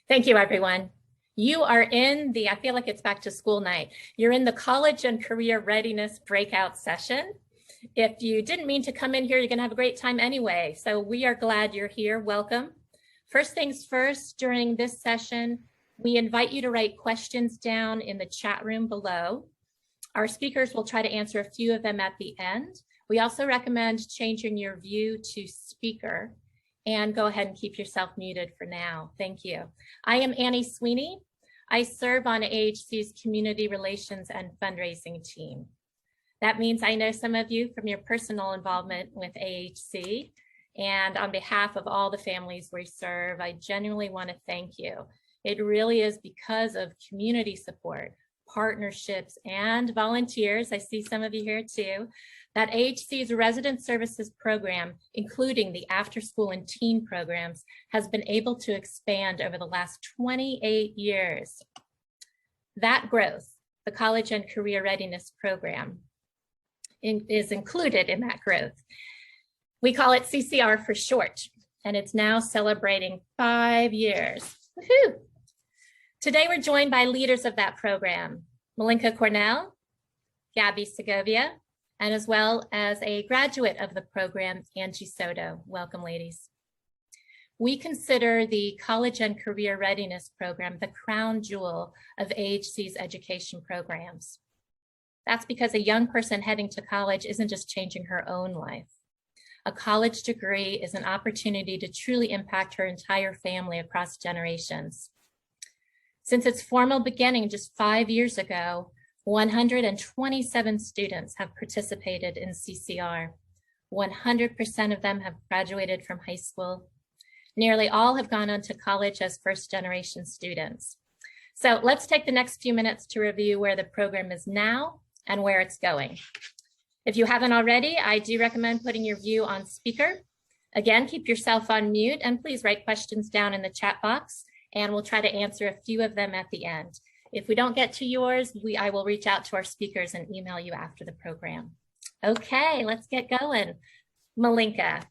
Thank you, everyone. You are in the, I feel like it's back to school night. You're in the College and Career Readiness breakout session. If you didn't mean to come in here, you're going to have a great time anyway. So we are glad you're here. Welcome. First things first, during this session, we invite you to write questions down in the chat room below. Our speakers will try to answer a few of them at the end. We also recommend changing your view to speaker. And go ahead and keep yourself muted for now. Thank you. I am Annie Sweeney. I serve on AHC's Community Relations and Fundraising team. That means I know some of you from your personal involvement with AHC. And on behalf of all the families we serve, I genuinely want to thank you. It really is because of community support, partnerships, and volunteers, I see some of you here too, that AHC's resident services program, including the after school and teen programs, has been able to expand over the last 28 years. That growth, the College and Career Readiness Program, is included in that growth. We call it CCR for short, and it's now celebrating 5 years. Woohoo! Today we're joined by leaders of that program, Malinka Cornell, Gabby Segovia, and as well as a graduate of the program, Angie Soto. Welcome, ladies. We consider the College and Career Readiness Program the crown jewel of AHC's education programs. That's because a young person heading to college isn't just changing her own life. A college degree is an opportunity to truly impact her entire family across generations. Since its formal beginning just 5 years ago, 127 students have participated in CCR. 100% of them have graduated from high school. Nearly all have gone on to college as first-generation students. So let's take the next few minutes to review where the program is now and where it's going. If you haven't already, I do recommend putting your view on speaker. Again, keep yourself on mute and please write questions down in the chat box and we'll try to answer a few of them at the end. If we don't get to yours, I will reach out to our speakers and email you after the program. Okay, let's get going. Malinka,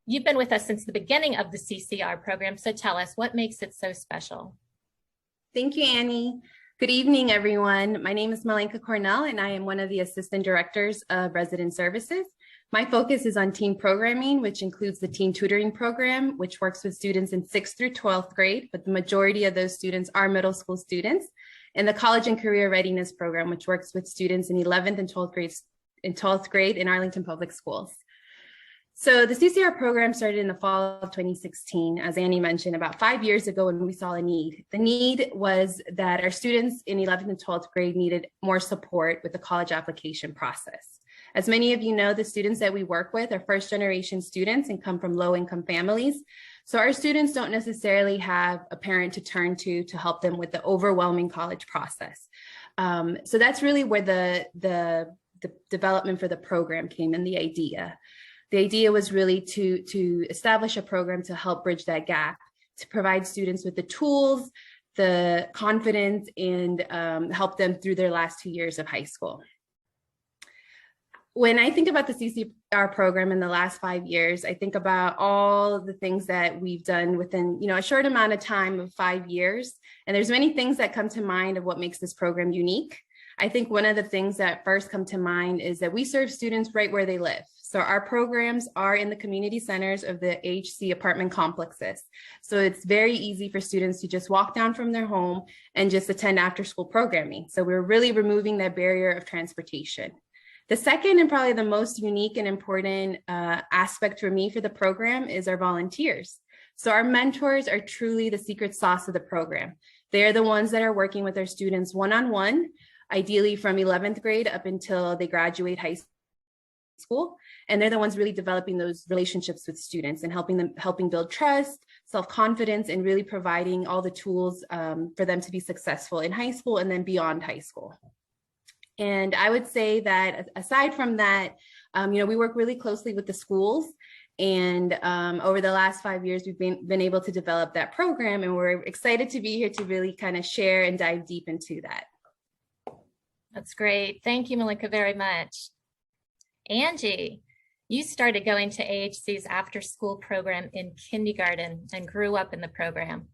you've been with us since the beginning of the CCR program, so tell us what makes it so special. Thank you, Annie. Good evening, everyone. My name is Malinka Cornell, and I am one of the Assistant Directors of Resident Services. My focus is on teen programming, which includes the teen tutoring program, which works with students in 6th through 12th grade, but the majority of those students are middle school students, and the College and Career Readiness Program, which works with students in 11th and 12th grade in Arlington Public Schools. So the CCR program started in the fall of 2016, as Annie mentioned, about 5 years ago when we saw a need. The need was that our students in 11th and 12th grade needed more support with the college application process. As many of you know, the students that we work with are first-generation students and come from low-income families. So our students don't necessarily have a parent to turn to help them with the overwhelming college process. So that's really where the development for the program came in, the idea. The idea was really to establish a program to help bridge that gap, to provide students with the tools, the confidence, and help them through their last 2 years of high school. When I think about the CCR program in the last 5 years, I think about all the things that we've done within, a short amount of time of 5 years. And there's many things that come to mind of what makes this program unique. I think one of the things that first come to mind is that we serve students right where they live. So our programs are in the community centers of the AHC apartment complexes. So it's very easy for students to just walk down from their home and just attend after school programming. So we're really removing that barrier of transportation. The second and probably the most unique and important aspect for me for the program is our volunteers. So our mentors are truly the secret sauce of the program. They're the ones that are working with our students one-on-one, ideally from 11th grade up until they graduate high school. And they're the ones really developing those relationships with students and helping build trust, self-confidence, and really providing all the tools for them to be successful in high school and then beyond high school. And I would say that aside from that, we work really closely with the schools. And over the last 5 years, we've been able to develop that program. And we're excited to be here to really kind of share and dive deep into that. That's great. Thank you, Malinka, very much. Angie, You started going to AHC's after-school program in kindergarten and grew up in the program.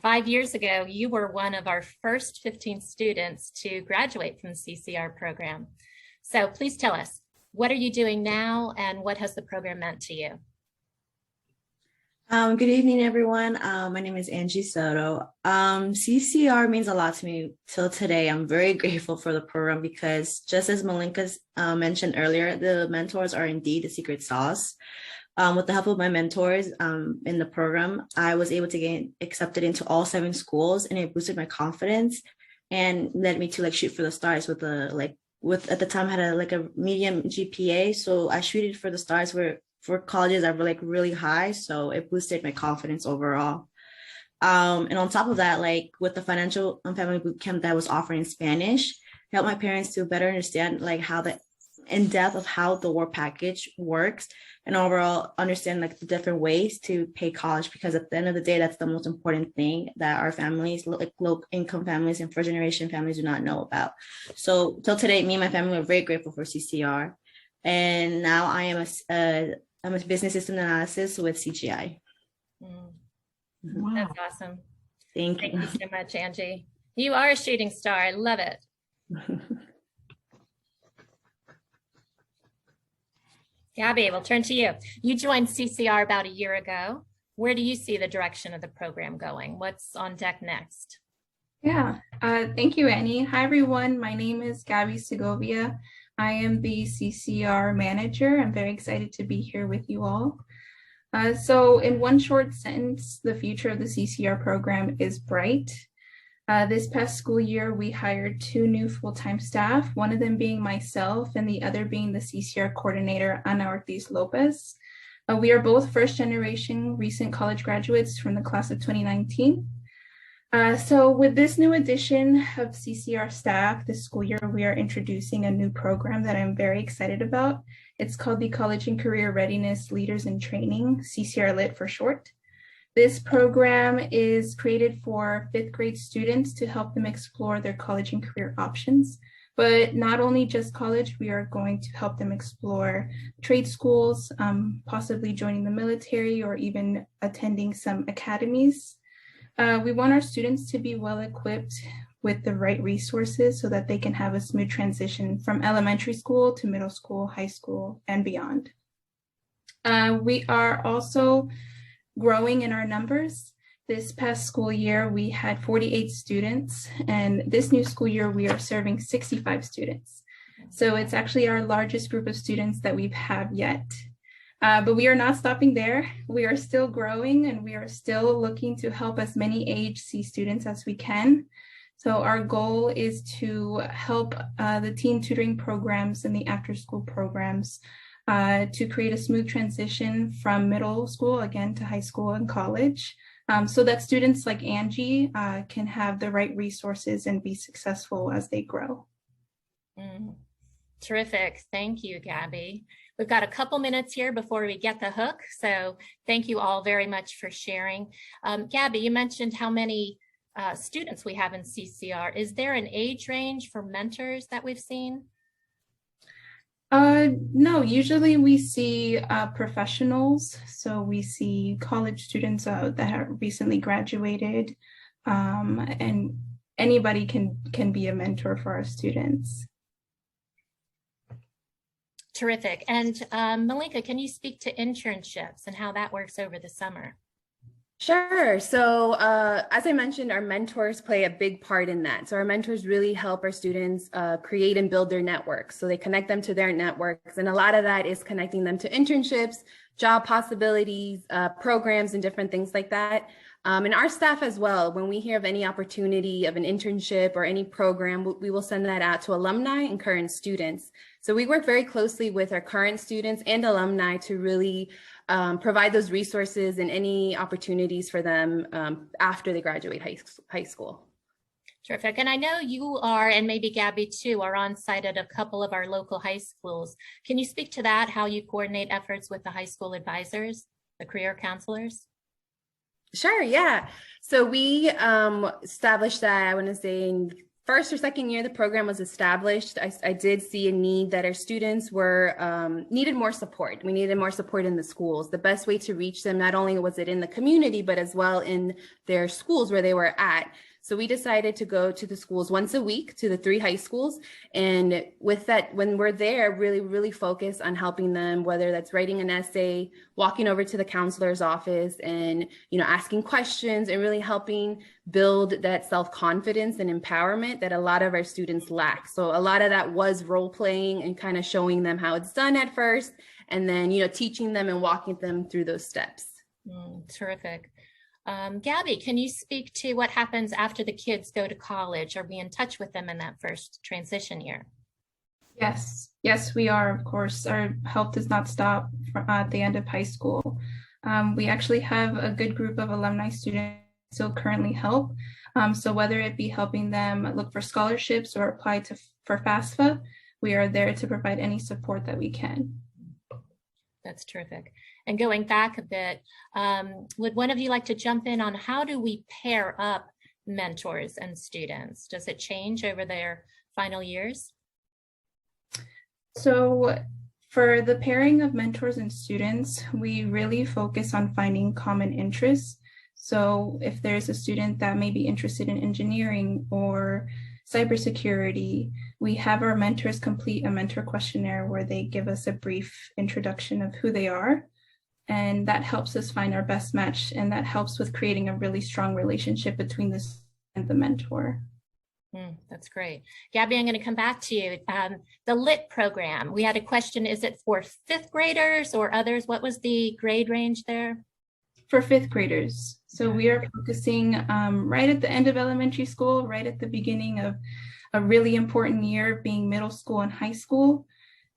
5 years ago, you were one of our first 15 students to graduate from the CCR program. So please tell us, what are you doing now and what has the program meant to you? Good evening, everyone. My name is Angie Soto. CCR means a lot to me till today. I'm very grateful for the program because just as Malinka mentioned earlier, the mentors are indeed the secret sauce. With the help of my mentors in the program, I was able to get accepted into all 7 schools, and it boosted my confidence and led me to like shoot for the stars with at the time I had a medium GPA. So I shooted for the stars for colleges that were like really high. So it boosted my confidence overall. And on top of that, like with the financial and family boot camp that was offered in Spanish, helped my parents to better understand like how the in depth of how the war package works and overall understand like the different ways to pay college, because at the end of the day, that's the most important thing that our families, like low income families and first generation families, do not know about. So till today, me and my family are very grateful for CCR. And now I am I'm a business system analysis with CGI. Wow. That's awesome. Thank you so much, Angie. You are a shooting star. I love it. Gabby, we'll turn to you. You joined CCR about a year ago. Where do you see the direction of the program going? What's on deck next? Yeah, thank you, Annie. Hi, everyone. My name is Gabby Segovia. I am the CCR manager. I'm very excited to be here with you all. So in one short sentence, the future of the CCR program is bright. This past school year, we hired 2 new full-time staff, one of them being myself and the other being the CCR coordinator, Ana Ortiz Lopez. We are both first-generation recent college graduates from the class of 2019. So with this new addition of CCR staff this school year, we are introducing a new program that I'm very excited about. It's called the College and Career Readiness Leaders in Training, CCR Lit for short. This program is created for 5th grade students to help them explore their college and career options. But not only just college, we are going to help them explore trade schools, possibly joining the military or even attending some academies. We want our students to be well equipped with the right resources so that they can have a smooth transition from elementary school to middle school, high school, and beyond. We are also growing in our numbers. This past school year, we had 48 students, and this new school year, we are serving 65 students. So it's actually our largest group of students that we've had yet. But we are not stopping there. We are still growing, and we are still looking to help as many AHC students as we can. So our goal is to help the teen tutoring programs and the after-school programs to create a smooth transition from middle school, again, to high school and college, so that students like Angie can have the right resources and be successful as they grow. Terrific. Thank you, Gabby. We've got a couple minutes here before we get the hook, so thank you all very much for sharing. Gabby, you mentioned how many students we have in CCR. Is there an age range for mentors that we've seen? No, usually we see professionals. So we see college students that have recently graduated, and anybody can be a mentor for our students. Terrific. And Malinka, can you speak to internships and how that works over the summer? Sure. So as I mentioned, our mentors play a big part in that. So our mentors really help our students create and build their networks. So they connect them to their networks. And a lot of that is connecting them to internships, job possibilities, programs, and different things like that. And our staff as well, when we hear of any opportunity of an internship or any program, we will send that out to alumni and current students. So we work very closely with our current students and alumni to really provide those resources and any opportunities for them after they graduate high school. Terrific. And I know you are, and maybe Gabby too, are on site at a couple of our local high schools. Can you speak to that, how you coordinate efforts with the high school advisors, the career counselors? Sure, yeah. So we established that, I want to say, in first or second year the program was established, I did see a need that our students were needed more support. We needed more support in the schools. The best way to reach them, not only was it in the community, but as well in their schools where they were at. So we decided to go to the schools once a week, to the 3 high schools. And with that, when we're there, really focus on helping them, whether that's writing an essay, walking over to the counselor's office and, asking questions and really helping build that self-confidence and empowerment that a lot of our students lack. So a lot of that was role playing and kind of showing them how it's done at first, and then, teaching them and walking them through those steps. Terrific. Gabby, can you speak to what happens after the kids go to college? Are we in touch with them in that first transition year? Yes, we are, of course. Our help does not stop at the end of high school. We actually have a good group of alumni students who still currently help. So whether it be helping them look for scholarships or apply for FAFSA, we are there to provide any support that we can. That's terrific. And going back a bit, would one of you like to jump in on how do we pair up mentors and students? Does it change over their final years? So for the pairing of mentors and students, we really focus on finding common interests. So if there's a student that may be interested in engineering or cybersecurity, we have our mentors complete a mentor questionnaire where they give us a brief introduction of who they are. And that helps us find our best match. And that helps with creating a really strong relationship between the student and the mentor. That's great. Gabby, I'm going to come back to you. The LIT program, we had a question, is it for 5th graders or others? What was the grade range there? For 5th graders. So we are focusing right at the end of elementary school, right at the beginning of a really important year being middle school and high school.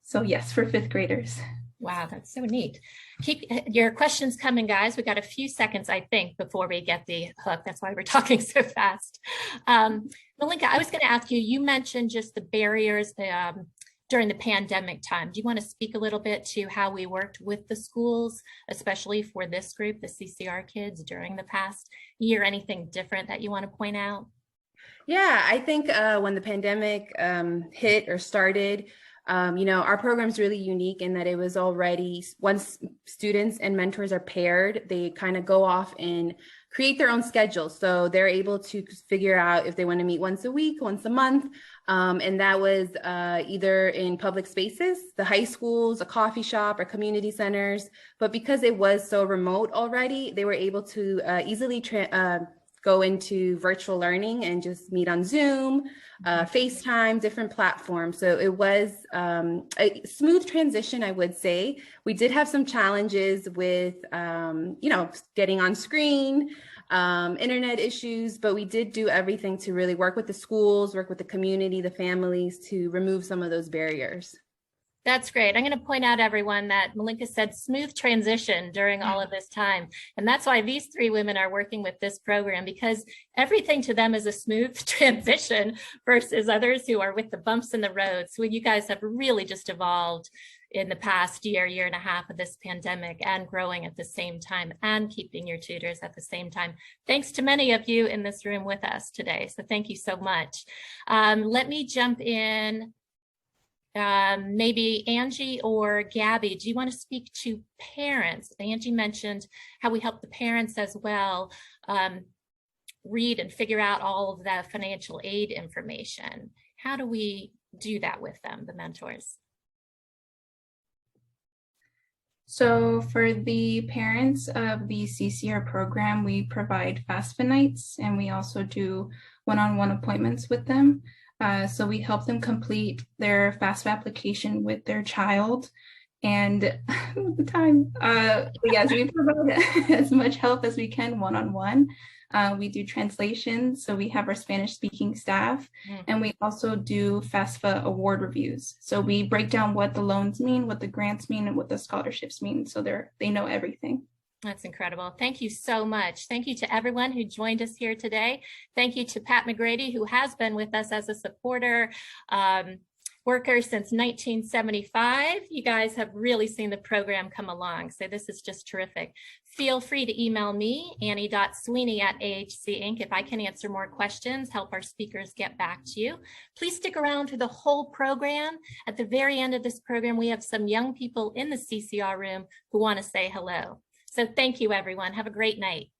So yes, for 5th graders. Wow, that's so neat. Keep your questions coming, guys. We got a few seconds, I think, before we get the hook. That's why we're talking so fast. Malinka, I was going to ask you, you mentioned just the barriers during the pandemic time. Do you want to speak a little bit to how we worked with the schools, especially for this group, the CCR kids, during the past year? Anything different that you want to point out? Yeah, I think when the pandemic hit or started, our program is really unique in that it was already, once students and mentors are paired, they kind of go off and create their own schedule. So they're able to figure out if they want to meet once a week, once a month. And that was either in public spaces, the high schools, a coffee shop, or community centers. But because it was so remote already, they were able to easily go into virtual learning and just meet on Zoom, FaceTime, different platforms. So it was a smooth transition, I would say. We did have some challenges with, getting on screen, internet issues, but we did do everything to really work with the schools, work with the community, the families to remove some of those barriers. That's great. I'm going to point out, everyone, that Malinka said smooth transition during all of this time. And that's why these 3 women are working with this program, because everything to them is a smooth transition versus others who are with the bumps in the road. So you guys have really just evolved in the past year and a half of this pandemic, and growing at the same time and keeping your tutors at the same time. Thanks to many of you in this room with us today. So thank you so much. Let me jump in. Maybe Angie or Gabby, do you want to speak to parents? Angie mentioned how we help the parents as well read and figure out all of the financial aid information. How do we do that with them, the mentors? So for the parents of the CCR program, we provide FAFSA nights, and we also do one-on-one appointments with them. So we help them complete their FAFSA application with their child, and the time. Yes, we provide as much help as we can one-on-one. We do translations, so we have our Spanish-speaking staff, and we also do FAFSA award reviews. So we break down what the loans mean, what the grants mean, and what the scholarships mean, so they know everything. That's incredible. Thank you so much. Thank you to everyone who joined us here today. Thank you to Pat McGrady, who has been with us as a supporter. worker since 1975. You guys have really seen the program come along, so this is just terrific. Feel free to email me, Annie.Sweeney@AHC Inc. if I can answer more questions, help our speakers get back to you. Please stick around for the whole program. At the very end of this program, we have some young people in the CCR room who want to say hello. So thank you, everyone. Have a great night.